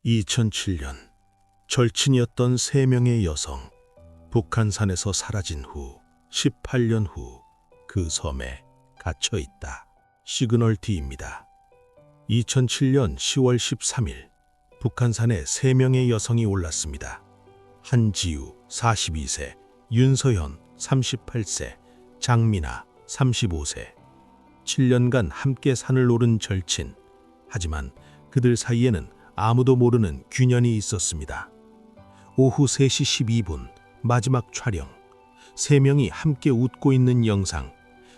2007년 절친이었던 3명의 여성, 북한산에서 사라진 후 18년 후 그 섬에 갇혀 있다. 시그널 D입니다. 2007년 10월 13일 북한산에 3명의 여성이 올랐습니다. 한지우 42세, 윤서현 38세, 장민아 35세. 7년간 함께 산을 오른 절친. 하지만 그들 사이에는 아무도 모르는 균연이 있었습니다. 오후 3시 12분 마지막 촬영. 3명이 함께 웃고 있는 영상.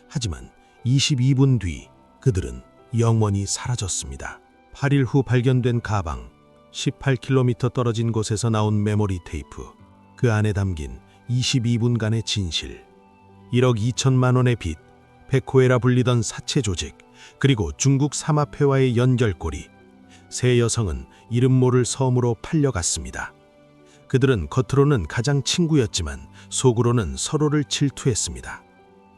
하지만 22분 뒤 그들은 영원히 사라졌습니다. 8일 후 발견된 가방. 18km 떨어진 곳에서 나온 메모리 테이프. 그 안에 담긴 22분간의 진실. 1억 2천만 원의 빚, 백호에라 불리던 사채 조직, 그리고 중국 삼합회와의 연결고리. 세 여성은 이름 모를 섬으로 팔려갔습니다. 그들은 겉으로는 가장 친구였지만 속으로는 서로를 질투했습니다.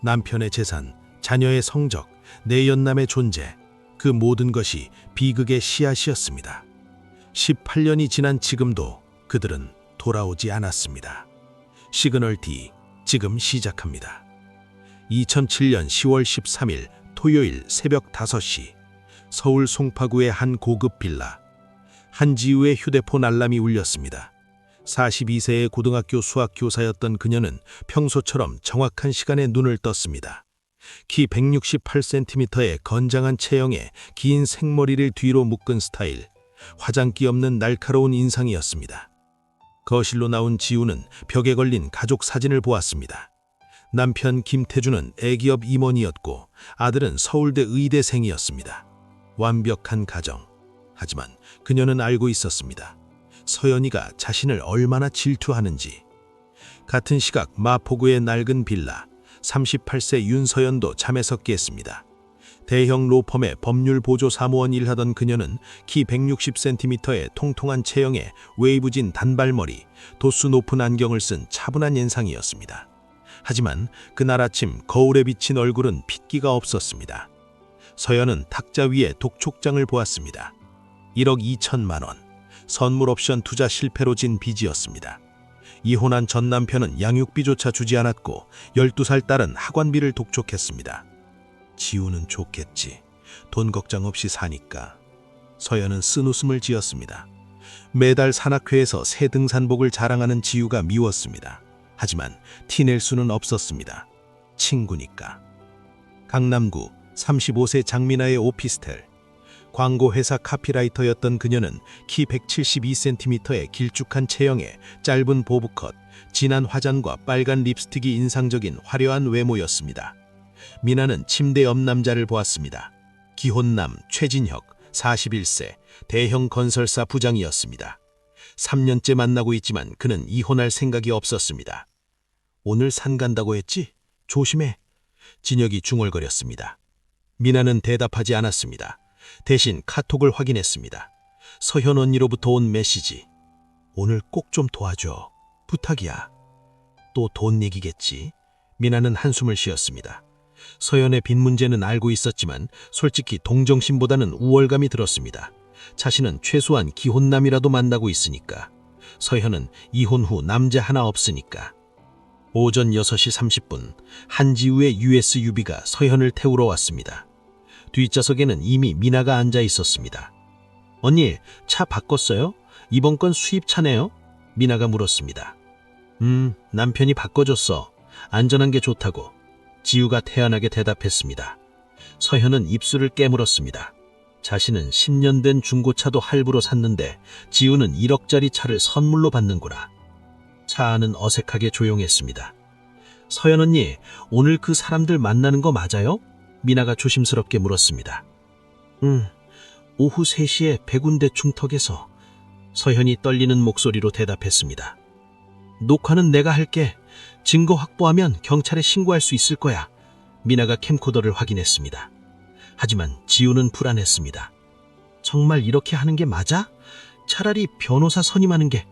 남편의 재산, 자녀의 성적, 내연남의 존재, 그 모든 것이 비극의 씨앗이었습니다. 18년이 지난 지금도 그들은 돌아오지 않았습니다. 시그널 D, 지금 시작합니다. 2007년 10월 13일 토요일 새벽 5시 서울 송파구의 한 고급 빌라. 한지우의 휴대폰 알람이 울렸습니다. 42세의 고등학교 수학교사였던 그녀는 평소처럼 정확한 시간에 눈을 떴습니다. 키 168cm의 건장한 체형에 긴 생머리를 뒤로 묶은 스타일, 화장기 없는 날카로운 인상이었습니다. 거실로 나온 지우는 벽에 걸린 가족 사진을 보았습니다. 남편 김태준은 애기업 임원이었고 아들은 서울대 의대생이었습니다. 완벽한 가정. 하지만 그녀는 알고 있었습니다. 서연이가 자신을 얼마나 질투하는지. 같은 시각 마포구의 낡은 빌라. 38세 윤서연도 잠에 섞였습니다. 대형 로펌의 법률보조 사무원 일하던 그녀는 키 160cm의 통통한 체형에 웨이브진 단발머리, 도수 높은 안경을 쓴 차분한 인상이었습니다. 하지만 그날 아침 거울에 비친 얼굴은 핏기가 없었습니다. 서연은 탁자 위에 독촉장을 보았습니다. 1억 2천만 원. 선물 옵션 투자 실패로 진 빚이었습니다. 이혼한 전 남편은 양육비조차 주지 않았고 12살 딸은 학원비를 독촉했습니다. 지우는 좋겠지. 돈 걱정 없이 사니까. 서연은 쓴웃음을 지었습니다. 매달 산악회에서 새 등산복을 자랑하는 지우가 미웠습니다. 하지만 티낼 수는 없었습니다. 친구니까. 강남구 35세 장민아의 오피스텔. 광고회사 카피라이터였던 그녀는 키 172cm의 길쭉한 체형에 짧은 보브컷, 진한 화장과 빨간 립스틱이 인상적인 화려한 외모였습니다. 미나는 침대 옆 남자를 보았습니다. 기혼남 최진혁, 41세, 대형 건설사 부장이었습니다. 3년째 만나고 있지만 그는 이혼할 생각이 없었습니다. 오늘 산 간다고 했지? 조심해. 진혁이 중얼거렸습니다. 미나는 대답하지 않았습니다. 대신 카톡을 확인했습니다. 서현 언니로부터 온 메시지. 오늘 꼭 좀 도와줘. 부탁이야. 또 돈 얘기겠지. 미나는 한숨을 쉬었습니다. 서현의 빚 문제는 알고 있었지만 솔직히 동정심보다는 우월감이 들었습니다. 자신은 최소한 기혼남이라도 만나고 있으니까. 서현은 이혼 후 남자 하나 없으니까. 오전 6시 30분 한지우의 USUV가 서현을 태우러 왔습니다. 뒷좌석에는 이미 미나가 앉아 있었습니다. 언니, 차 바꿨어요? 이번 건 수입차네요? 미나가 물었습니다. 남편이 바꿔줬어. 안전한 게 좋다고. 지우가 태연하게 대답했습니다. 서현은 입술을 깨물었습니다. 자신은 10년 된 중고차도 할부로 샀는데 지우는 1억짜리 차를 선물로 받는구나. 차 안은 어색하게 조용했습니다. 서현 언니, 오늘 그 사람들 만나는 거 맞아요? 미나가 조심스럽게 물었습니다. 오후 3시에 백운대 중턱에서. 서현이 떨리는 목소리로 대답했습니다. 녹화는 내가 할게. 증거 확보하면 경찰에 신고할 수 있을 거야. 미나가 캠코더를 확인했습니다. 하지만 지우는 불안했습니다. 정말 이렇게 하는 게 맞아? 차라리 변호사 선임하는 게.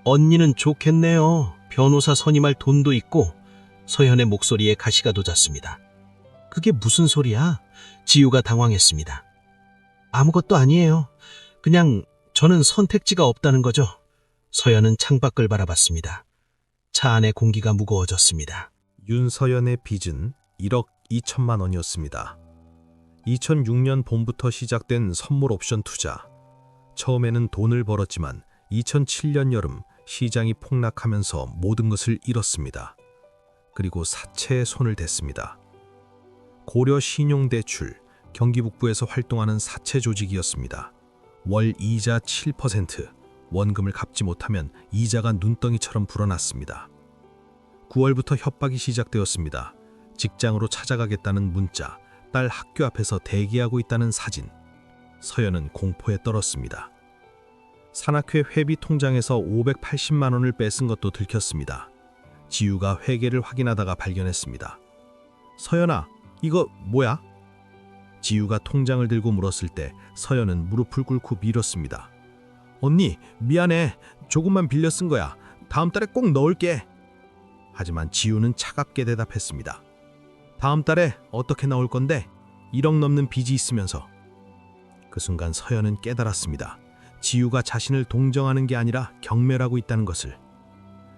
언니는 좋겠네요. 변호사 선임할 돈도 있고. 서현의 목소리에 가시가 돋았습니다. 그게 무슨 소리야? 지우가 당황했습니다. 아무것도 아니에요. 그냥 저는 선택지가 없다는 거죠. 서연은 창밖을 바라봤습니다. 차 안의 공기가 무거워졌습니다. 윤서연의 빚은 1억 2천만 원이었습니다. 2006년 봄부터 시작된 선물 옵션 투자. 처음에는 돈을 벌었지만 2007년 여름 시장이 폭락하면서 모든 것을 잃었습니다. 그리고 사채에 손을 댔습니다. 고려 신용대출, 경기 북부에서 활동하는 사채 조직이었습니다. 월 이자 7%, 원금을 갚지 못하면 이자가 눈덩이처럼 불어났습니다. 9월부터 협박이 시작되었습니다. 직장으로 찾아가겠다는 문자, 딸 학교 앞에서 대기하고 있다는 사진. 서연은 공포에 떨었습니다. 산악회 회비 통장에서 580만 원을 뺏은 것도 들켰습니다. 지우가 회계를 확인하다가 발견했습니다. 서연아, 이거 뭐야? 지우가 통장을 들고 물었을 때 서연은 무릎을 꿇고 밀었습니다. 언니, 미안해. 조금만 빌려 쓴 거야. 다음 달에 꼭 넣을게. 하지만 지우는 차갑게 대답했습니다. 다음 달에 어떻게 나올 건데? 1억 넘는 빚이 있으면서. 그 순간 서연은 깨달았습니다. 지우가 자신을 동정하는 게 아니라 경멸하고 있다는 것을.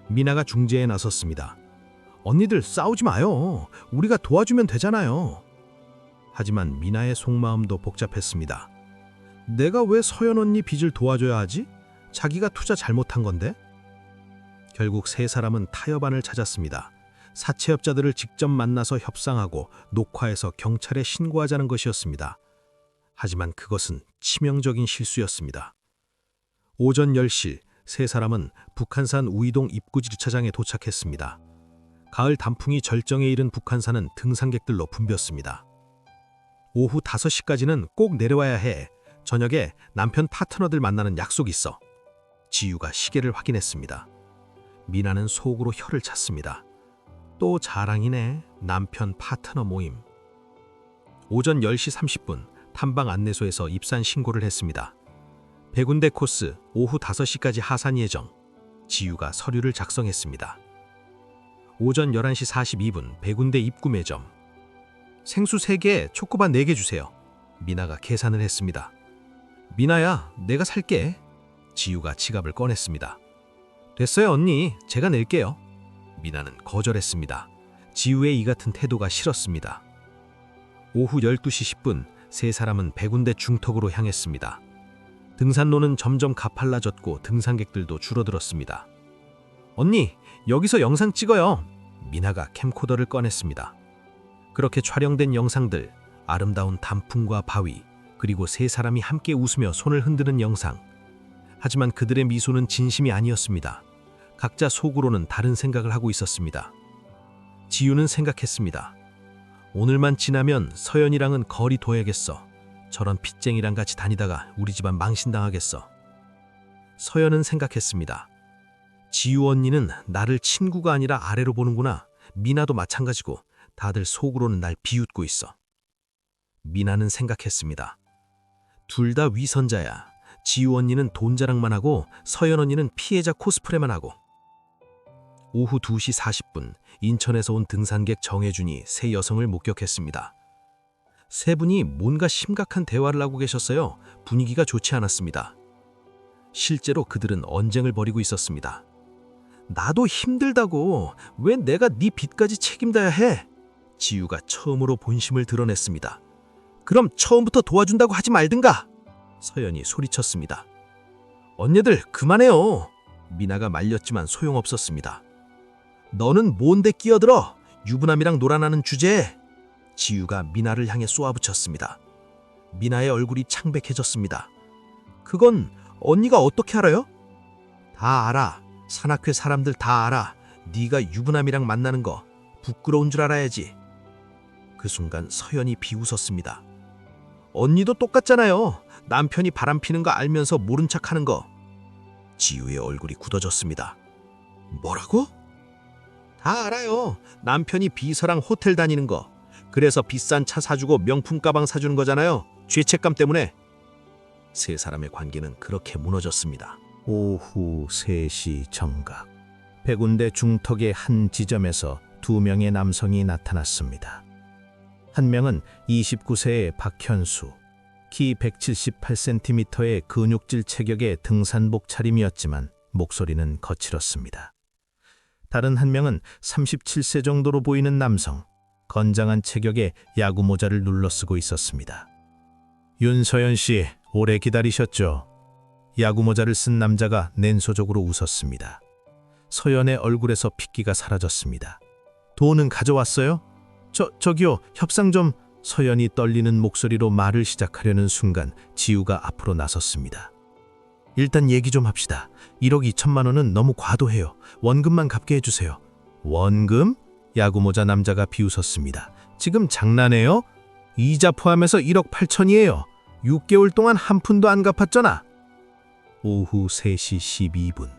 미나가 중재에 나섰습니다. 언니들 싸우지 마요. 우리가 도와주면 되잖아요. 하지만 미나의 속마음도 복잡했습니다. 내가 왜 서연 언니 빚을 도와줘야 하지? 자기가 투자 잘못한 건데? 결국 세 사람은 타협안을 찾았습니다. 사채업자들을 직접 만나서 협상하고 녹화해서 경찰에 신고하자는 것이었습니다. 하지만 그것은 치명적인 실수였습니다. 오전 10시 세 사람은 북한산 우이동 입구주차장에 도착했습니다. 가을 단풍이 절정에 이른 북한산은 등산객들로 붐볐습니다. 오후 5시까지는 꼭 내려와야 해. 저녁에 남편 파트너들 만나는 약속 있어. 지우가 시계를 확인했습니다. 미나는 속으로 혀를 찼습니다. 또 자랑이네. 남편 파트너 모임. 오전 10시 30분 탐방 안내소에서 입산 신고를 했습니다. 100군데 코스 오후 5시까지 하산 예정. 지우가 서류를 작성했습니다. 오전 11시 42분 100군데 입구 매점. 생수 3개, 초코바 4개 주세요. 미나가 계산을 했습니다. 미나야, 내가 살게. 지우가 지갑을 꺼냈습니다. 됐어요, 언니. 제가 낼게요. 미나는 거절했습니다. 지우의 이 같은 태도가 싫었습니다. 오후 12시 10분 세 사람은 100군데 중턱으로 향했습니다. 등산로는 점점 가팔라졌고 등산객들도 줄어들었습니다. 언니, 여기서 영상 찍어요. 미나가 캠코더를 꺼냈습니다. 그렇게 촬영된 영상들, 아름다운 단풍과 바위, 그리고 세 사람이 함께 웃으며 손을 흔드는 영상. 하지만 그들의 미소는 진심이 아니었습니다. 각자 속으로는 다른 생각을 하고 있었습니다. 지우는 생각했습니다. 오늘만 지나면 서연이랑은 거리 둬야겠어. 저런 빚쟁이랑 같이 다니다가 우리 집안 망신당하겠어. 서연은 생각했습니다. 지우 언니는 나를 친구가 아니라 아래로 보는구나. 미나도 마찬가지고 다들 속으로는 날 비웃고 있어. 미나는 생각했습니다. 둘 다 위선자야. 지우 언니는 돈 자랑만 하고 서연 언니는 피해자 코스프레만 하고. 오후 2시 40분 인천에서 온 등산객 정혜준이 세 여성을 목격했습니다. 세 분이 뭔가 심각한 대화를 하고 계셨어요. 분위기가 좋지 않았습니다. 실제로 그들은 언쟁을 벌이고 있었습니다. 나도 힘들다고. 왜 내가 네 빚까지 책임져야 해? 지우가 처음으로 본심을 드러냈습니다. 그럼 처음부터 도와준다고 하지 말든가. 서연이 소리쳤습니다. 언니들 그만해요. 미나가 말렸지만 소용없었습니다. 너는 뭔데 끼어들어? 유부남이랑 놀아나는 주제에. 지우가 미나를 향해 쏘아붙였습니다. 미나의 얼굴이 창백해졌습니다. 그건 언니가 어떻게 알아요? 다 알아. 산악회 사람들 다 알아. 네가 유부남이랑 만나는 거 부끄러운 줄 알아야지. 그 순간 서연이 비웃었습니다. 언니도 똑같잖아요. 남편이 바람피는 거 알면서 모른 척하는 거. 지우의 얼굴이 굳어졌습니다. 뭐라고? 다 알아요. 남편이 비서랑 호텔 다니는 거. 그래서 비싼 차 사주고 명품 가방 사주는 거잖아요. 죄책감 때문에. 세 사람의 관계는 그렇게 무너졌습니다. 오후 3시 정각. 100군데 중턱의 한 지점에서 2명의 남성이 나타났습니다. 한 명은 29세의 박현수, 키 178cm의 근육질 체격의 등산복 차림이었지만 목소리는 거칠었습니다. 다른 한 명은 37세 정도로 보이는 남성, 건장한 체격에 야구 모자를 눌러 쓰고 있었습니다. 윤서연 씨, 오래 기다리셨죠? 야구 모자를 쓴 남자가 냉소적으로 웃었습니다. 서연의 얼굴에서 핏기가 사라졌습니다. 돈은 가져왔어요? 저기요, 협상 좀... 서연이 떨리는 목소리로 말을 시작하려는 순간 지우가 앞으로 나섰습니다. 일단 얘기 좀 합시다. 1억 2천만 원은 너무 과도해요. 원금만 갚게 해주세요. 원금? 야구모자 남자가 비웃었습니다. 지금 장난해요? 이자 포함해서 1억 8천이에요. 6개월 동안 한 푼도 안 갚았잖아. 오후 3시 12분.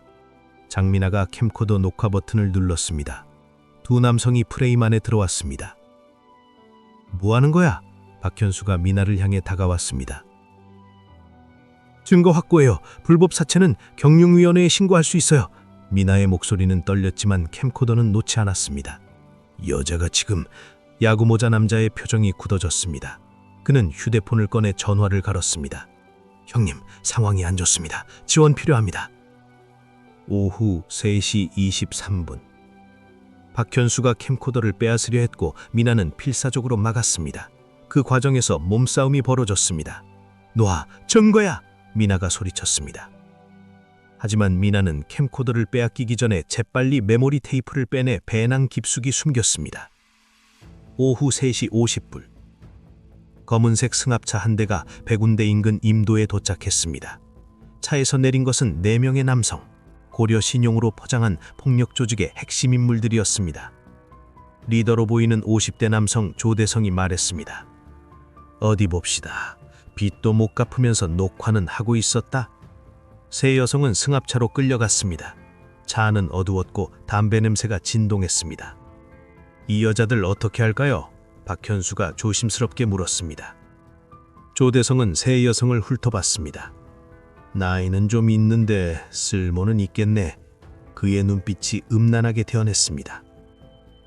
장민아가 캠코더 녹화 버튼을 눌렀습니다. 두 남성이 프레임 안에 들어왔습니다. 뭐 하는 거야? 박현수가 미나를 향해 다가왔습니다. 증거 확보해요. 불법 사채는 경영위원회에 신고할 수 있어요. 미나의 목소리는 떨렸지만 캠코더는 놓지 않았습니다. 여자가 지금... 야구모자 남자의 표정이 굳어졌습니다. 그는 휴대폰을 꺼내 전화를 걸었습니다. 형님, 상황이 안 좋습니다. 지원 필요합니다. 오후 3시 23분. 박현수가 캠코더를 빼앗으려 했고 미나는 필사적으로 막았습니다. 그 과정에서 몸싸움이 벌어졌습니다. 놔, 증거야! 미나가 소리쳤습니다. 하지만 미나는 캠코더를 빼앗기기 전에 재빨리 메모리 테이프를 빼내 배낭 깊숙이 숨겼습니다. 오후 3시 50분. 검은색 승합차 한 대가 백운대 인근 임도에 도착했습니다. 차에서 내린 것은 4명의 남성. 고려 신용으로 포장한 폭력 조직의 핵심 인물들이었습니다. 리더로 보이는 50대 남성 조대성이 말했습니다. 어디 봅시다. 빚도 못 갚으면서 녹화는 하고 있었다. 세 여성은 승합차로 끌려갔습니다. 차 안은 어두웠고 담배 냄새가 진동했습니다. 이 여자들 어떻게 할까요? 박현수가 조심스럽게 물었습니다. 조대성은 세 여성을 훑어봤습니다. 나이는 좀 있는데 쓸모는 있겠네. 그의 눈빛이 음란하게 태어냈습니다.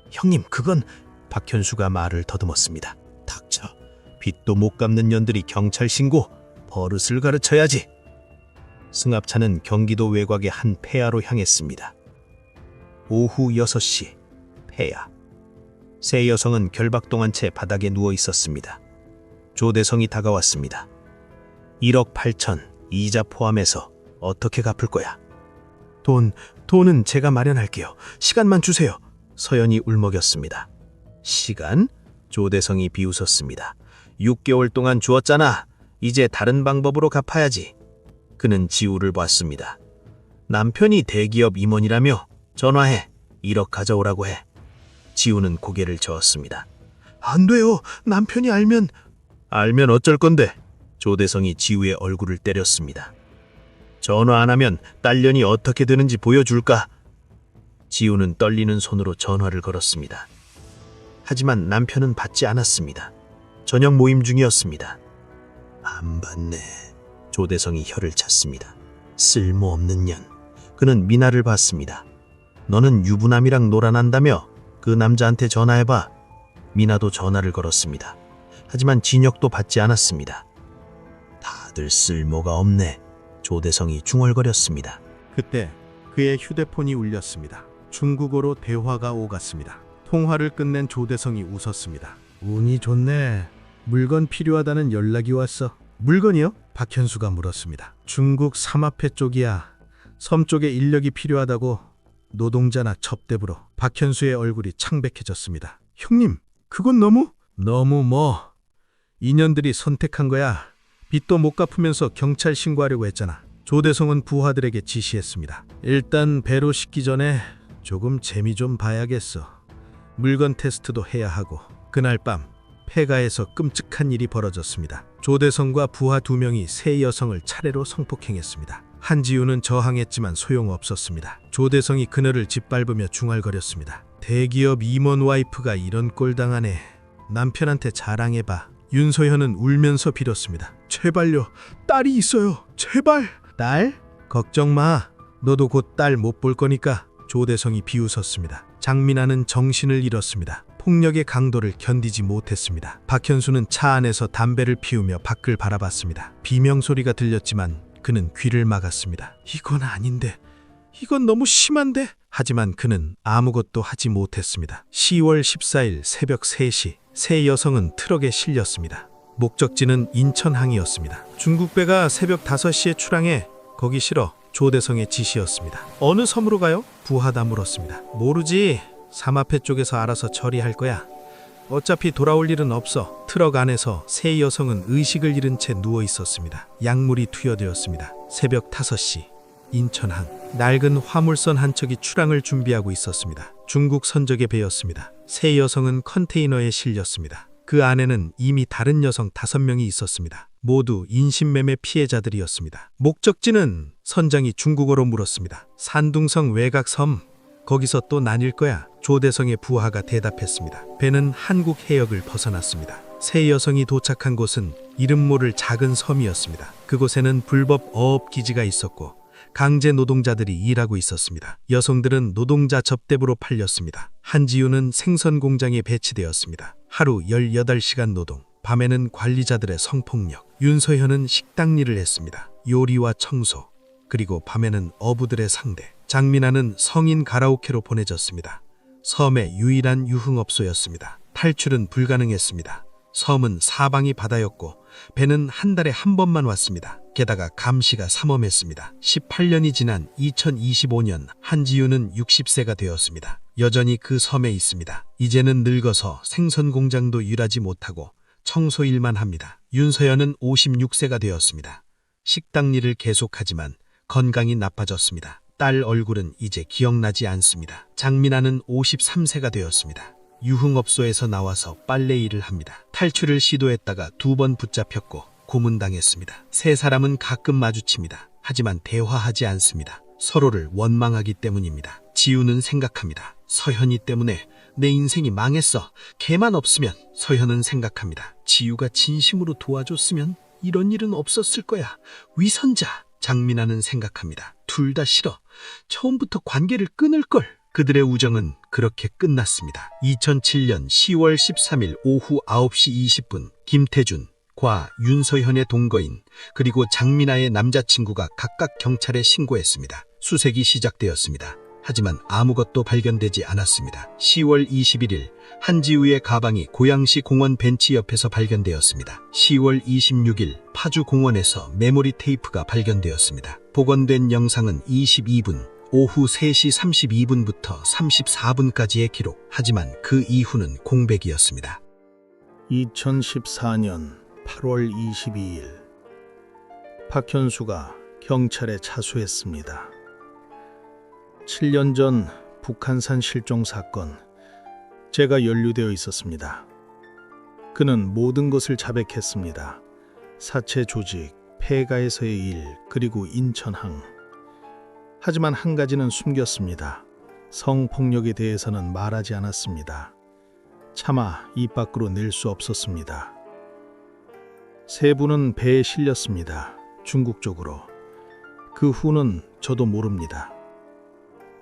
형님, 그건... 박현수가 말을 더듬었습니다. 닥쳐. 빚도 못 갚는 년들이 경찰 신고, 버릇을 가르쳐야지. 승합차는 경기도 외곽의 한 폐야로 향했습니다. 오후 6시, 폐야. 세 여성은 결박동한 채 바닥에 누워 있었습니다. 조대성이 다가왔습니다. 1억 8천, 이자 포함해서 어떻게 갚을 거야? 돈은 제가 마련할게요. 시간만 주세요. 서연이 울먹였습니다. 시간? 조대성이 비웃었습니다. 6개월 동안 주었잖아. 이제 다른 방법으로 갚아야지. 그는 지우를 봤습니다. 남편이 대기업 임원이라며? 전화해. 1억 가져오라고 해. 지우는 고개를 저었습니다. 안 돼요. 남편이 알면... 알면 어쩔 건데? 조대성이 지우의 얼굴을 때렸습니다. 전화 안 하면 딸년이 어떻게 되는지 보여줄까? 지우는 떨리는 손으로 전화를 걸었습니다. 하지만 남편은 받지 않았습니다. 저녁 모임 중이었습니다. 안 받네. 조대성이 혀를 찼습니다. 쓸모없는 년. 그는 미나를 봤습니다. 너는 유부남이랑 놀아난다며? 그 남자한테 전화해봐. 미나도 전화를 걸었습니다. 하지만 진혁도 받지 않았습니다. 다들 쓸모가 없네. 조대성이 중얼거렸습니다. 그때 그의 휴대폰이 울렸습니다. 중국어로 대화가 오갔습니다. 통화를 끝낸 조대성이 웃었습니다. 운이 좋네. 물건 필요하다는 연락이 왔어. 물건이요? 박현수가 물었습니다. 중국 삼합회 쪽이야. 섬 쪽에 인력이 필요하다고. 노동자나 첩대부로. 박현수의 얼굴이 창백해졌습니다. 형님, 그건 너무 뭐. 인연들이 선택한 거야. 빚도 못 갚으면서 경찰 신고하려고 했잖아. 조대성은 부하들에게 지시했습니다. 일단 배로 싣기 전에 조금 재미 좀 봐야겠어. 물건 테스트도 해야 하고. 그날 밤 폐가에서 끔찍한 일이 벌어졌습니다. 조대성과 부하 2명이 세 여성을 차례로 성폭행했습니다. 한지우는 저항했지만 소용없었습니다. 조대성이 그녀를 짓밟으며 중얼거렸습니다. 대기업 임원 와이프가 이런 꼴 당하네. 남편한테 자랑해봐. 윤서현은 울면서 빌었습니다. 제발요. 딸이 있어요. 제발. 딸? 걱정 마. 너도 곧 딸 못 볼 거니까. 조대성이 비웃었습니다. 장민아는 정신을 잃었습니다. 폭력의 강도를 견디지 못했습니다. 박현수는 차 안에서 담배를 피우며 밖을 바라봤습니다. 비명소리가 들렸지만 그는 귀를 막았습니다. 이건 아닌데. 이건 너무 심한데. 하지만 그는 아무것도 하지 못했습니다. 10월 14일 새벽 3시 세 여성은 트럭에 실렸습니다. 목적지는 인천항이었습니다. 중국배가 새벽 5시에 출항해 거기 실어 조대성의 지시였습니다. 어느 섬으로 가요? 부하다 물었습니다. 모르지. 삶 앞에 쪽에서 알아서 처리할 거야. 어차피 돌아올 일은 없어. 트럭 안에서 세 여성은 의식을 잃은 채 누워 있었습니다. 약물이 투여되었습니다. 새벽 5시 인천항. 낡은 화물선 한 척이 출항을 준비하고 있었습니다. 중국 선적의 배였습니다. 세 여성은 컨테이너에 실렸습니다. 그 안에는 이미 다른 여성 5명이 있었습니다. 모두 인신매매 피해자들이었습니다. 목적지는 선장이 중국어로 물었습니다. 산둥성 외곽섬. 거기서 또 나뉠 거야. 조대성의 부하가 대답했습니다. 배는 한국 해역을 벗어났습니다. 세 여성이 도착한 곳은 이름 모를 작은 섬이었습니다. 그곳에는 불법 어업 기지가 있었고 강제 노동자들이 일하고 있었습니다. 여성들은 노동자 접대부로 팔렸습니다. 한지우는 생선 공장에 배치되었습니다. 하루 18시간 노동, 밤에는 관리자들의 성폭력. 윤서현은 식당 일을 했습니다. 요리와 청소, 그리고 밤에는 어부들의 상대. 장민아는 성인 가라오케로 보내졌습니다. 섬의 유일한 유흥업소였습니다. 탈출은 불가능했습니다. 섬은 사방이 바다였고 배는 한 달에 한 번만 왔습니다. 게다가 감시가 삼엄했습니다. 18년이 지난 2025년 한지우는 60세가 되었습니다. 여전히 그 섬에 있습니다. 이제는 늙어서 생선 공장도 일하지 못하고 청소 일만 합니다. 윤서연은 56세가 되었습니다. 식당 일을 계속하지만 건강이 나빠졌습니다. 딸 얼굴은 이제 기억나지 않습니다. 장민아는 53세가 되었습니다. 유흥업소에서 나와서 빨래 일을 합니다. 탈출을 시도했다가 2번 붙잡혔고 고문당했습니다. 세 사람은 가끔 마주칩니다. 하지만 대화하지 않습니다. 서로를 원망하기 때문입니다. 지우는 생각합니다. 서현이 때문에 내 인생이 망했어. 걔만 없으면. 서현은 생각합니다. 지우가 진심으로 도와줬으면 이런 일은 없었을 거야. 위선자. 장민아는 생각합니다. 둘 다 싫어. 처음부터 관계를 끊을걸. 그들의 우정은 그렇게 끝났습니다. 2007년 10월 13일 오후 9시 20분 김태준, 과 윤서현의 동거인 그리고 장민아의 남자친구가 각각 경찰에 신고했습니다. 수색이 시작되었습니다. 하지만 아무것도 발견되지 않았습니다. 10월 21일 한지우의 가방이 고양시 공원 벤치 옆에서 발견되었습니다. 10월 26일 파주 공원에서 메모리 테이프가 발견되었습니다. 복원된 영상은 22분, 오후 3시 32분부터 34분까지의 기록. 하지만 그 이후는 공백이었습니다. 2014년 8월 22일 박현수가 경찰에 자수했습니다. 7년 전 북한산 실종 사건, 제가 연루되어 있었습니다. 그는 모든 것을 자백했습니다. 사체 조직, 폐가에서의 일, 그리고 인천항. 하지만 한 가지는 숨겼습니다. 성폭력에 대해서는 말하지 않았습니다. 차마 입 밖으로 낼 수 없었습니다. 세 분은 배에 실렸습니다. 중국 쪽으로. 그 후는 저도 모릅니다.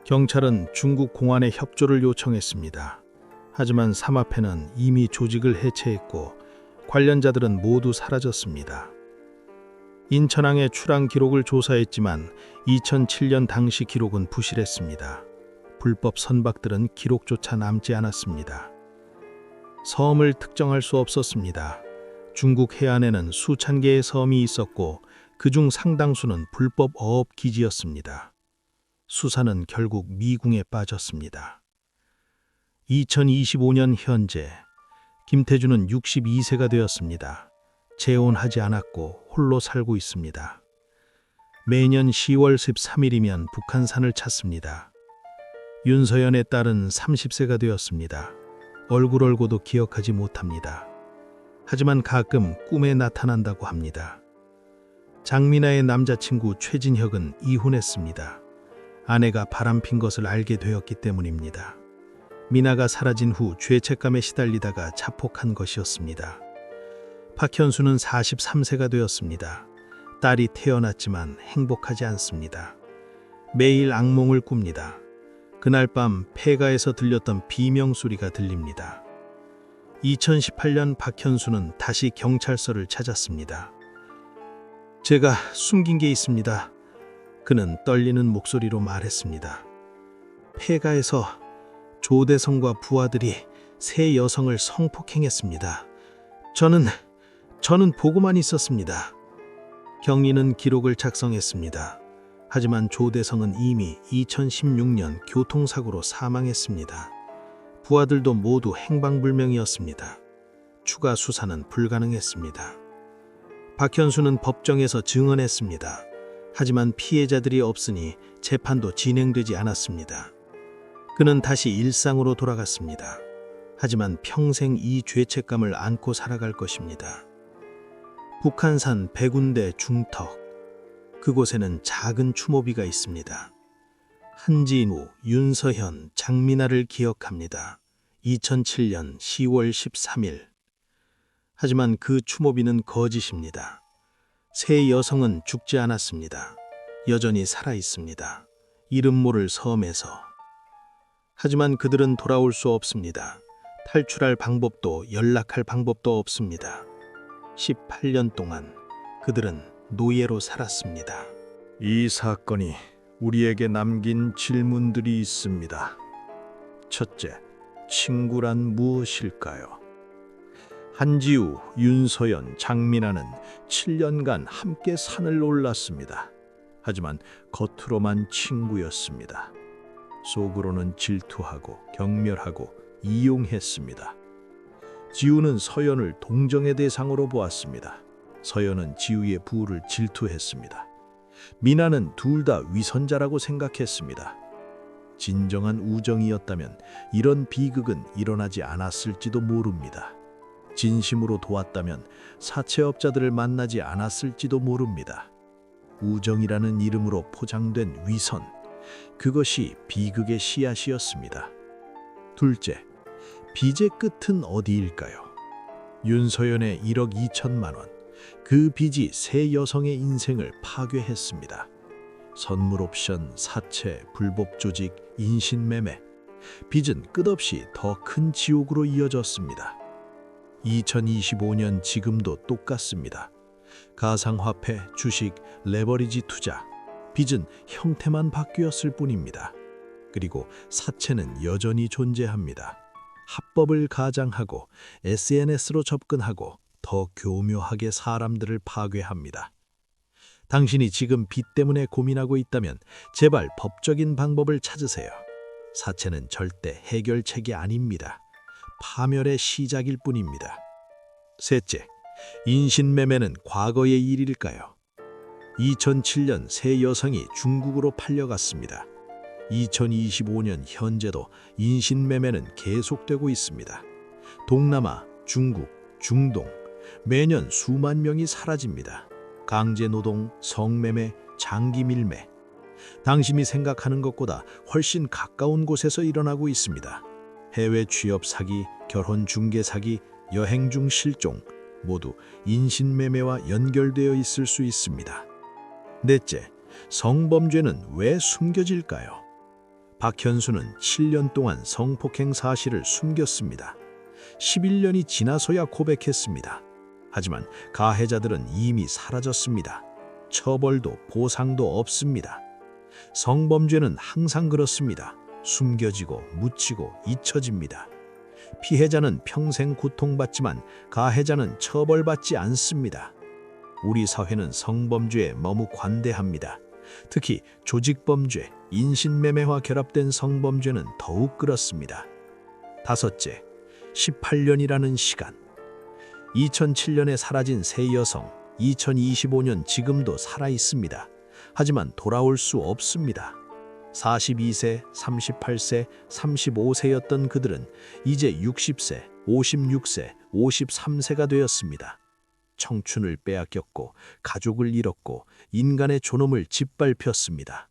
경찰은 중국 공안에 협조를 요청했습니다. 하지만 삶 앞에는 이미 조직을 해체했고 관련자들은 모두 사라졌습니다. 인천항의 출항 기록을 조사했지만 2007년 당시 기록은 부실했습니다. 불법 선박들은 기록조차 남지 않았습니다. 섬을 특정할 수 없었습니다. 중국 해안에는 수천 개의 섬이 있었고 그중 상당수는 불법 어업 기지였습니다. 수사는 결국 미궁에 빠졌습니다. 2025년 현재 김태준은 62세가 되었습니다. 재혼하지 않았고 홀로 살고 있습니다. 매년 10월 13일이면 북한산을 찾습니다. 윤서연의 딸은 30세가 되었습니다. 얼굴 얼고도 기억하지 못합니다. 하지만 가끔 꿈에 나타난다고 합니다. 장민아의 남자친구 최진혁은 이혼했습니다. 아내가 바람핀 것을 알게 되었기 때문입니다. 미나가 사라진 후 죄책감에 시달리다가 자폭한 것이었습니다. 박현수는 43세가 되었습니다. 딸이 태어났지만 행복하지 않습니다. 매일 악몽을 꿉니다. 그날 밤 폐가에서 들렸던 비명소리가 들립니다. 2018년 박현수는 다시 경찰서를 찾았습니다. 제가 숨긴 게 있습니다. 그는 떨리는 목소리로 말했습니다. 폐가에서 조대성과 부하들이 세 여성을 성폭행했습니다. 저는 보고만 있었습니다. 경리는 기록을 작성했습니다. 하지만 조대성은 이미 2016년 교통사고로 사망했습니다. 부하들도 모두 행방불명이었습니다. 추가 수사는 불가능했습니다. 박현수는 법정에서 증언했습니다. 하지만 피해자들이 없으니 재판도 진행되지 않았습니다. 그는 다시 일상으로 돌아갔습니다. 하지만 평생 이 죄책감을 안고 살아갈 것입니다. 북한산 백운대 중턱, 그곳에는 작은 추모비가 있습니다. 한진우, 윤서현, 장민아를 기억합니다. 2007년 10월 13일. 하지만 그 추모비는 거짓입니다. 세 여성은 죽지 않았습니다. 여전히 살아 있습니다. 이름 모를 섬에서. 하지만 그들은 돌아올 수 없습니다. 탈출할 방법도 연락할 방법도 없습니다. 18년 동안 그들은 노예로 살았습니다. 이 사건이 우리에게 남긴 질문들이 있습니다. 첫째, 친구란 무엇일까요? 한지우, 윤서연, 장민아는 7년간 함께 산을 올랐습니다. 하지만 겉으로만 친구였습니다. 속으로는 질투하고 경멸하고 이용했습니다. 지우는 서연을 동정의 대상으로 보았습니다. 서연은 지우의 부를 질투했습니다. 미나는 둘 다 위선자라고 생각했습니다. 진정한 우정이었다면 이런 비극은 일어나지 않았을지도 모릅니다. 진심으로 도왔다면 사채업자들을 만나지 않았을지도 모릅니다. 우정이라는 이름으로 포장된 위선, 그것이 비극의 씨앗이었습니다. 둘째, 빚의 끝은 어디일까요? 윤서연의 1억 2천만 원, 그 빚이 세 여성의 인생을 파괴했습니다. 선물 옵션, 사채, 불법 조직, 인신매매, 빚은 끝없이 더 큰 지옥으로 이어졌습니다. 2025년 지금도 똑같습니다. 가상화폐, 주식, 레버리지 투자, 빚은 형태만 바뀌었을 뿐입니다. 그리고 사채는 여전히 존재합니다. 합법을 가장하고 SNS로 접근하고 더 교묘하게 사람들을 파괴합니다. 당신이 지금 빚 때문에 고민하고 있다면 제발 법적인 방법을 찾으세요. 사채는 절대 해결책이 아닙니다. 파멸의 시작일 뿐입니다. 셋째, 인신매매는 과거의 일일까요? 2007년 세 여성이 중국으로 팔려갔습니다. 2025년 현재도 인신매매는 계속되고 있습니다. 동남아, 중국, 중동, 매년 수만 명이 사라집니다. 강제노동, 성매매, 장기밀매. 당신이 생각하는 것보다 훨씬 가까운 곳에서 일어나고 있습니다. 해외 취업 사기, 결혼 중개 사기, 여행 중 실종, 모두 인신매매와 연결되어 있을 수 있습니다. 넷째, 성범죄는 왜 숨겨질까요? 박현수는 7년 동안 성폭행 사실을 숨겼습니다. 11년이 지나서야 고백했습니다. 하지만 가해자들은 이미 사라졌습니다. 처벌도 보상도 없습니다. 성범죄는 항상 그렇습니다. 숨겨지고 묻히고 잊혀집니다. 피해자는 평생 고통받지만 가해자는 처벌받지 않습니다. 우리 사회는 성범죄에 너무 관대합니다. 특히 조직범죄, 인신매매와 결합된 성범죄는 더욱 그렇습니다. 다섯째, 18년이라는 시간. 2007년에 사라진 세 여성, 2025년 지금도 살아있습니다. 하지만 돌아올 수 없습니다. 42세, 38세, 35세였던 그들은 이제 60세, 56세, 53세가 되었습니다. 청춘을 빼앗겼고 가족을 잃었고 인간의 존엄을 짓밟혔습니다.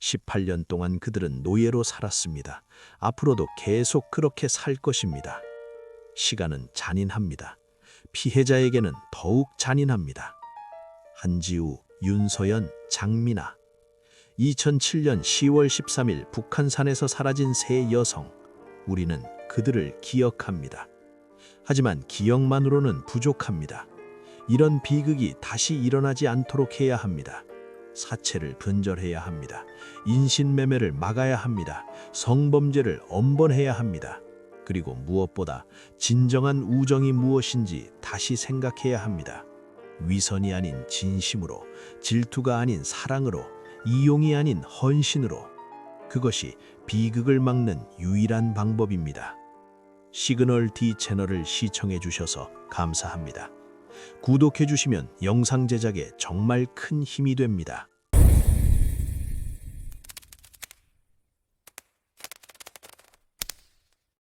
18년 동안 그들은 노예로 살았습니다. 앞으로도 계속 그렇게 살 것입니다. 시간은 잔인합니다. 피해자에게는 더욱 잔인합니다. 한지우, 윤서연, 장민아. 2007년 10월 13일 북한산에서 사라진 세 여성. 우리는 그들을 기억합니다. 하지만 기억만으로는 부족합니다. 이런 비극이 다시 일어나지 않도록 해야 합니다. 사체를 분절해야 합니다. 인신매매를 막아야 합니다. 성범죄를 엄번해야 합니다. 그리고 무엇보다 진정한 우정이 무엇인지 다시 생각해야 합니다. 위선이 아닌 진심으로, 질투가 아닌 사랑으로, 이용이 아닌 헌신으로. 그것이 비극을 막는 유일한 방법입니다. 시그널 D 채널을 시청해 주셔서 감사합니다. 구독해 주시면 영상 제작에 정말 큰 힘이 됩니다.